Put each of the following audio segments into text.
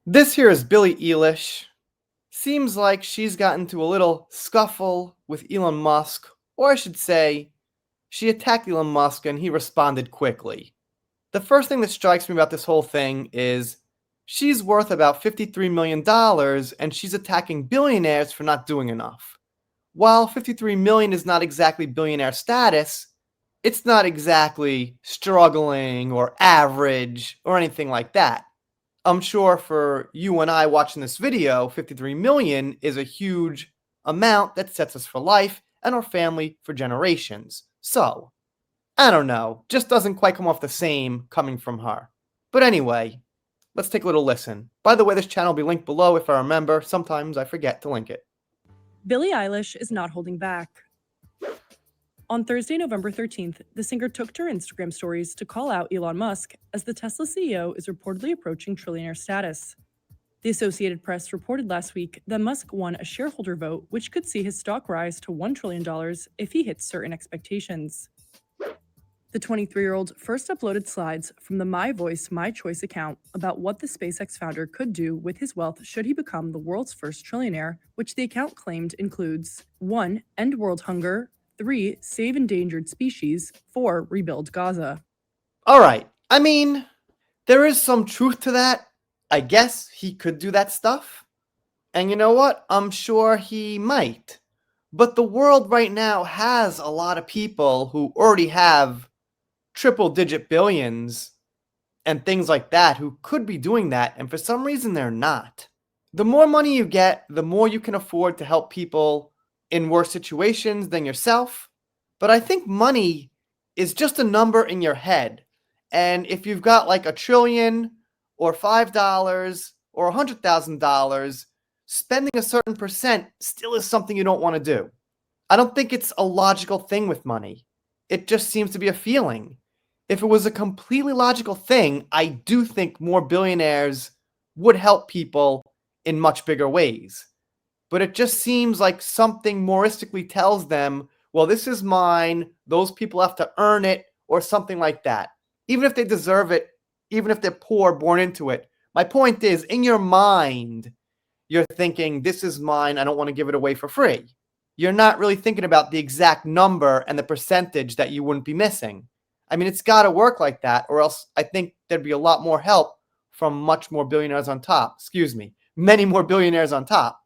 This here is Billie Eilish. Seems like she's got into a little scuffle with Elon Musk, or I should say, she attacked Elon Musk and he responded quickly. The first thing that strikes me about this whole thing is she's worth about $53 million and she's attacking billionaires for not doing enough. While 53 million is not exactly billionaire status, it's not exactly struggling or average or anything like that. I'm sure for you and I watching this video, 53 million is a huge amount that sets us for life and our family for generations. So, I don't know, just doesn't quite come off the same coming from her. But anyway, let's take a little listen. By the way, this channel will be linked below if I remember. Sometimes I forget to link it. Billie Eilish is not holding back. On Thursday, November 13th, the singer took to her Instagram stories to call out Elon Musk as the Tesla CEO is reportedly approaching trillionaire status. The Associated Press reported last week that Musk won a shareholder vote which could see his stock rise to $1 trillion if he hits certain expectations. The 23-year-old first uploaded slides from the My Voice, My Choice account about what the SpaceX founder could do with his wealth should he become the world's first trillionaire, which the account claimed includes 1. End world hunger, 3. Save endangered species, 4. Rebuild Gaza. Alright, I mean, there is some truth to that. I guess he could do that stuff. And you know what? I'm sure he might. But the world right now has a lot of people who already have triple-digit billions and things like that who could be doing that, and for some reason they're not. The more money you get, the more you can afford to help people in worse situations than yourself. But I think money is just a number in your head. And if you've got like $1 trillion or $5 or $100,000, spending a certain percent still is something you don't want to do. I don't think it's a logical thing with money. It just seems to be a feeling. If it was a completely logical thing, I do think more billionaires would help people in much bigger ways. But it just seems like something moristically tells them, well, this is mine, those people have to earn it, or something like that. Even if they deserve it, even if they're poor, born into it. My point is, in your mind, you're thinking, this is mine, I don't want to give it away for free. You're not really thinking about the exact number and the percentage that you wouldn't be missing. I mean, it's got to work like that, or else I think there'd be a lot more help from much more billionaires on top. Many more billionaires on top.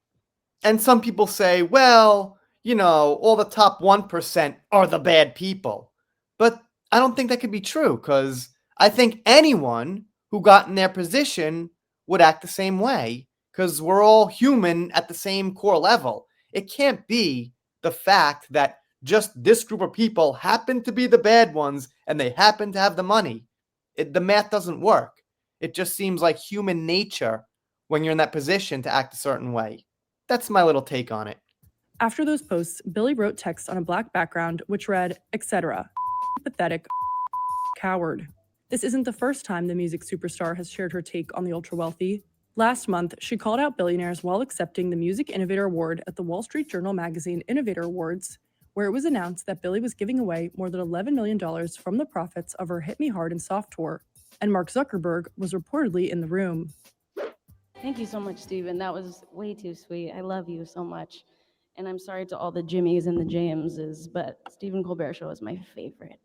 And some people say, well, you know, all the top 1% are the bad people. But I don't think that could be true, because I think anyone who got in their position would act the same way, because we're all human at the same core level. It can't be the fact that just this group of people happen to be the bad ones and they happen to have the money. The math doesn't work. It just seems like human nature when you're in that position to act a certain way. That's my little take on it. After those posts, Billie wrote text on a black background which read, etc. Pathetic coward. This isn't the first time the music superstar has shared her take on the ultra-wealthy. Last month, she called out billionaires while accepting the Music Innovator Award at the Wall Street Journal Magazine Innovator Awards, where it was announced that Billie was giving away more than $11 million from the profits of her Hit Me Hard and Soft tour, and Mark Zuckerberg was reportedly in the room. Thank you so much, Stephen. That was way too sweet. I love you so much. And I'm sorry to all the Jimmys and the Jameses, but Stephen Colbert Show is my favorite.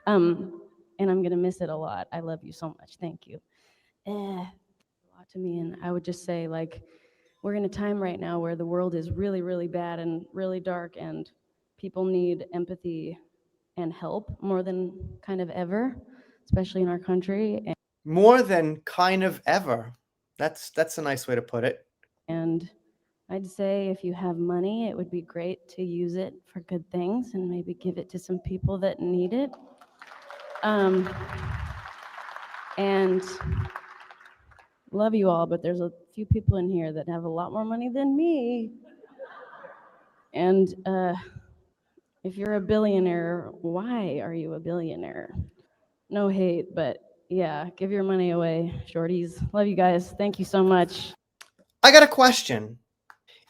And I'm going to miss it a lot. I love you so much. Thank you. A lot to me, and I would just say, like, we're in a time right now where the world is really, really bad and really dark, and people need empathy and help more than kind of ever, especially in our country. More than kind of ever. That's a nice way to put it. And I'd say if you have money, it would be great to use it for good things and maybe give it to some people that need it. And love you all, but there's a few people in here that have a lot more money than me. And if you're a billionaire, why are you a billionaire? No hate, but yeah, give your money away, shorties. Love you guys. Thank you so much. I got a question.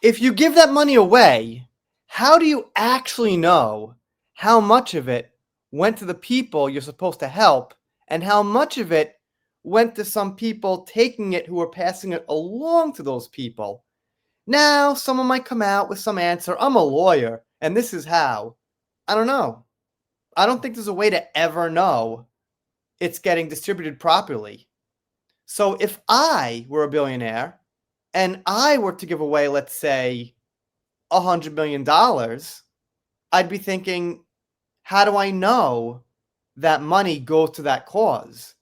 If you give that money away, how do you actually know how much of it went to the people you're supposed to help and how much of it went to some people taking it who were passing it along to those people. Now, someone might come out with some answer. I'm a lawyer, and this is how. I don't know. I don't think there's a way to ever know it's getting distributed properly. So if I were a billionaire and I were to give away, let's say, $100 million, I'd be thinking, how do I know that money goes to that cause?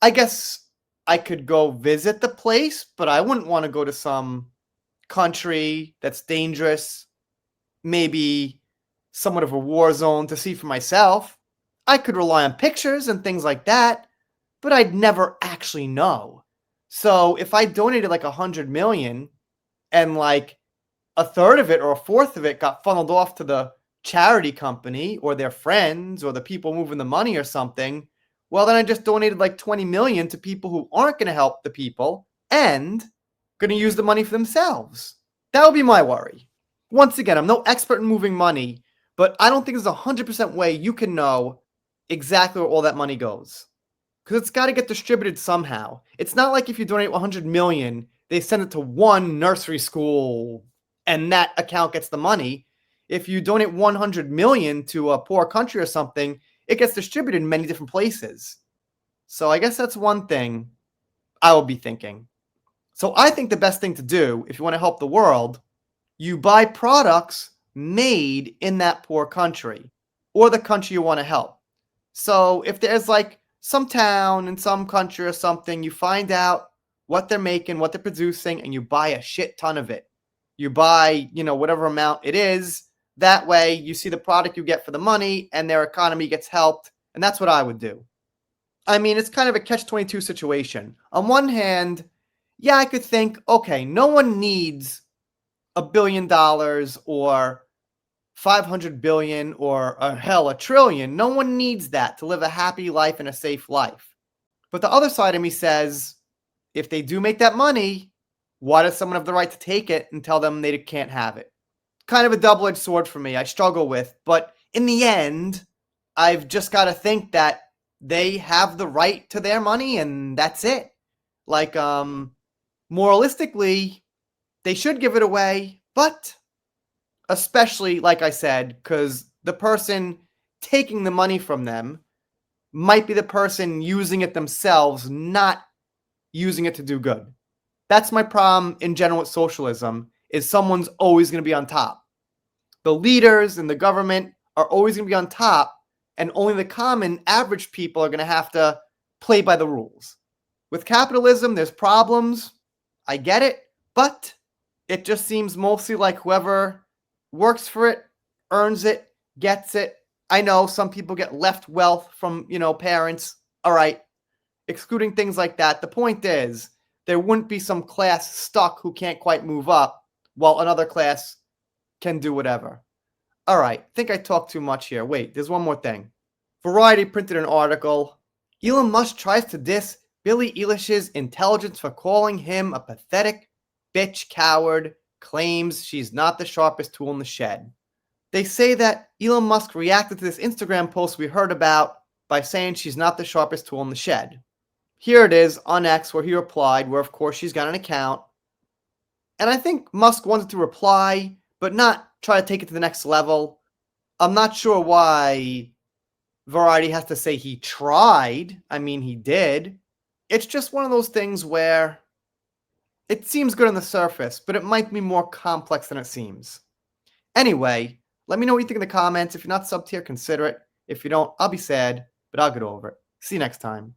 I guess I could go visit the place, but I wouldn't want to go to some country that's dangerous, maybe somewhat of a war zone to see for myself. I could rely on pictures and things like that, but I'd never actually know. So if I donated like 100 million and like a third of it or a fourth of it got funneled off to the charity company or their friends or the people moving the money or something, well, then I just donated like 20 million to people who aren't going to help the people and going to use the money for themselves. That would be my worry. Once again, I'm no expert in moving money, but I don't think there's a 100% way you can know exactly where all that money goes. Because it's got to get distributed somehow. It's not like if you donate 100 million, they send it to one nursery school and that account gets the money. If you donate 100 million to a poor country or something, it gets distributed in many different places. So I guess that's one thing I will be thinking. So I think the best thing to do if you want to help the world, you buy products made in that poor country or the country you want to help. So if there's like some town in some country or something, you find out what they're making, what they're producing, and you buy a shit ton of it. You buy, whatever amount it is. That way you see the product you get for the money and their economy gets helped. And that's what I would do. I mean, it's kind of a catch-22 situation. On one hand, yeah, I could think, okay, no one needs $1 billion or 500 billion or hell, $1 trillion. No one needs that to live a happy life and a safe life. But the other side of me says, if they do make that money, why does someone have the right to take it and tell them they can't have it? Kind of a double-edged sword for me. I struggle with, but in the end, I've just got to think that they have the right to their money and that's it. Like, moralistically, they should give it away, but especially, like I said, because the person taking the money from them might be the person using it themselves, not using it to do good. That's my problem in general with socialism, is someone's always going to be on top. The leaders and the government are always going to be on top, and only the common average people are going to have to play by the rules. With capitalism, there's problems. I get it, but it just seems mostly like whoever works for it, earns it, gets it. I know some people get left wealth from, parents. All right, excluding things like that. The point is, there wouldn't be some class stuck who can't quite move up while another class can do whatever. All right, I think I talked too much here. Wait, there's one more thing. Variety printed an article. Elon Musk tries to diss Billie Eilish's intelligence for calling him a pathetic bitch coward, claims she's not the sharpest tool in the shed. They say that Elon Musk reacted to this Instagram post we heard about by saying she's not the sharpest tool in the shed. Here it is on X where he replied, where of course she's got an account. And I think Musk wanted to reply, but not try to take it to the next level. I'm not sure why Variety has to say he tried. I mean, he did. It's just one of those things where it seems good on the surface, but it might be more complex than it seems. Anyway, let me know what you think in the comments. If you're not subbed here, consider it. If you don't, I'll be sad, but I'll get over it. See you next time.